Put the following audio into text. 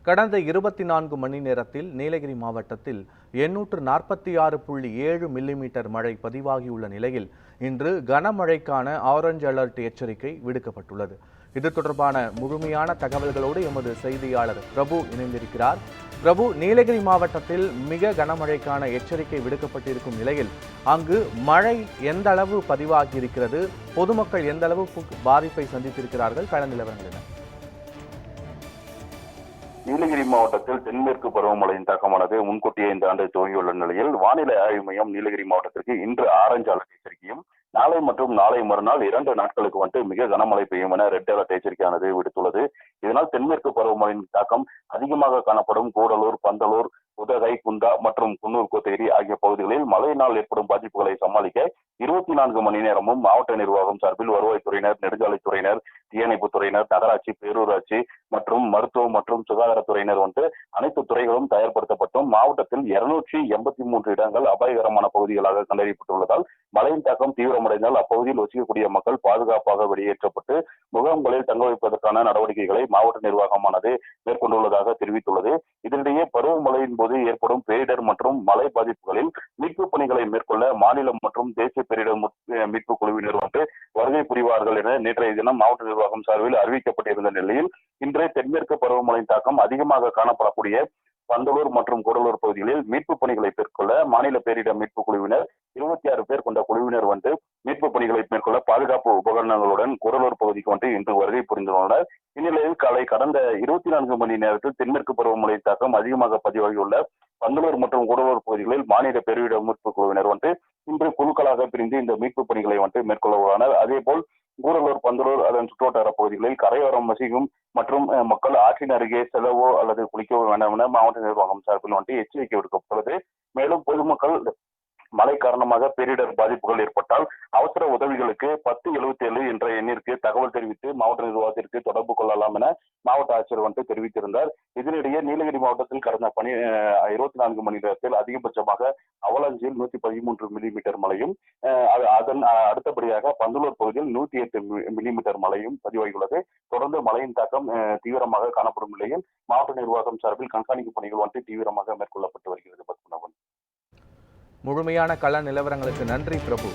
கடந்த 24 மணி நேரத்தில் நீலகிரி மாவட்டத்தில் 846.7 மில்லிமீட்டர் மழை பதிவாகியுள்ள நிலையில் இன்று கனமழைக்கான ஆரஞ்சு அலர்ட் எச்சரிக்கை விடுக்கப்பட்டுள்ளது. இது தொடர்பான முழுமையான தகவல்களோடு எமது செய்தியாளர் பிரபு இணைந்திருக்கிறார். பிரபு, நீலகிரி மாவட்டத்தில் மிக கனமழைக்கான எச்சரிக்கை விடுக்கப்பட்டிருக்கும் நிலையில் அங்கு மழை எந்த அளவு பதிவாகி இருக்கிறது, பொதுமக்கள் எந்த அளவு பாதிப்பை சந்தித்திருக்கிறார்கள், கள நிலவரங்கள் என்ன? நீலகிரி மாவட்டத்தில் தென்மேற்கு பருவமழையின் தாக்கமானது முன்கூட்டியே இந்த ஆண்டு துவங்கியுள்ள நிலையில் வானிலை ஆய்வு மையம் நீலகிரி மாவட்டத்திற்கு இன்று ஆரஞ்சு அலர்ட் எச்சரிக்கையும், நாளை மற்றும் நாளை மறுநாள் 2 நாட்களுக்கு மிக கனமழை பெய்யும் என ரெட் அலர்ட் எச்சரிக்கையானது விடுத்துள்ளது. இதனால் தென்மேற்கு பருவமழையின் தாக்கம் அதிகமாக காணப்படும் கூடலூர், பந்தலூர், உதகை, குந்தா மற்றும் குன்னூர், கோத்தகிரி ஆகிய பகுதிகளில் மழையினால் ஏற்படும் பாதிப்புகளை சமாளிக்க 24 மணி நேரமும் மாவட்ட நிர்வாகம் சார்பில் வருவாய்த்துறையினர், நெடுஞ்சாலைத்துறையினர், தீயணைப்புத் துறையினர், நகராட்சி, பேரூராட்சி மற்றும் மருத்துவம் மற்றும் சுகாதாரத்துறையினர் அனைத்து துறைகளும் தயார்படுத்தப்பட்டும் மாவட்டத்தில் 283 இடங்கள் அபாயகரமான பகுதிகளாக கண்டறியப்பட்டுள்ளதால் மழையின் தாக்கம் தீவிரமடைந்தால் அப்பகுதியில் வசிக்கக்கூடிய மக்கள் பாதுகாப்பாக வெளியேற்றப்பட்டு முகாம்களில் தங்க வைப்பதற்கான நடவடிக்கைகளை மாவட்ட நிர்வாகமானது மேற்கொண்டுள்ளதாக தெரிவித்துள்ளது. இதனிடையே பருவமழையின் போது ஏற்படும் பேரிடர் மற்றும் மழை பாதிப்புகளில் மீட்பு பணிகளை மேற்கொள்ள மாநிலம் மற்றும் தேசிய பேரிடர் மீட்பு குழுவினர் வருகை புரிவார்கள் என நேற்றைய தினம் மாவட்ட நிர்வாகம் சார்பில் அறிவிக்கப்பட்டிருந்த நிலையில் இன்று தென்மேற்கு பருவமழையின் தாக்கம் அதிகமாக காணப்படக்கூடிய பந்தலூர் மற்றும் கூடலூர் பகுதிகளில் மீட்பு பணிகளை மேற்கொள்ள மாநில பேரிடர் மீட்பு குழுவினர் 26 பேர் கொண்ட குழுவினர் மீட்பு பணிகளை மேற்கொள்ள பாதுகாப்பு உபகரணங்களுடன் கூடலூர் பகுதிக்கு இன்று வருகை புரிந்துள்ளனர். இந்நிலையில் கடந்த 24 மணி நேரத்தில் தென்மேற்கு பருவமழை தாக்கம் அதிகமாக பதிவாகியுள்ள பந்தலூர் மற்றும் கூடலூர் பகுதிகளில் மாநில பேரிடர் மீட்பு குழுவினர் இன்று குழுக்களாக பிரிந்து இந்த மீட்பு பணிகளை மேற்கொள்ள உள்ளனர். அதேபோல் கூடலூர், பந்தலூர் அதன் சுற்றுவட்டார பகுதிகளில் கரையோரம் வசிக்கும் மற்றும் மக்கள் ஆற்றின் அருகே செல்லவோ அல்லது குளிக்கவோ வேண்டாம் என மாவட்ட நிர்வாகம் சார்பில் எச்சரிக்கை விடுக்கப்பட்டுள்ளது. மேலும் பொதுமக்கள் மழை காரணமாக பேரிடர் பாதிப்புகள் ஏற்பட்டால் அவசர உதவிகளுக்கு 1077 என்ற எண்ணிற்கு தகவல் தெரிவித்து மாவட்ட நிர்வாகத்திற்கு தொடர்பு கொள்ளலாம் என மாவட்ட ஆட்சியர் தெரிவித்திருந்தார். இதனிடையே நீலகிரி மாவட்டத்தில் கடந்த 24 மணி நேரத்தில் அதிகபட்சமாக அவலாஞ்சியில் 113 மில்லிமீட்டர் மழையும், அதன் அடுத்தபடியாக பந்தலூர் பகுதியில் 108 மில்லிமீட்டர் மழையும் பதிவாகியுள்ளது. தொடர்ந்து மழையின் தாக்கம் தீவிரமாக காணப்படும் நிலையில் மாவட்ட நிர்வாகம் சார்பில் கண்காணிப்பு பணிகள் தீவிரமாக மேற்கொள்ளப்பட்டு வருகிறது. முழுமையான கள நிலவரங்களுக்கு நன்றி பிரபு.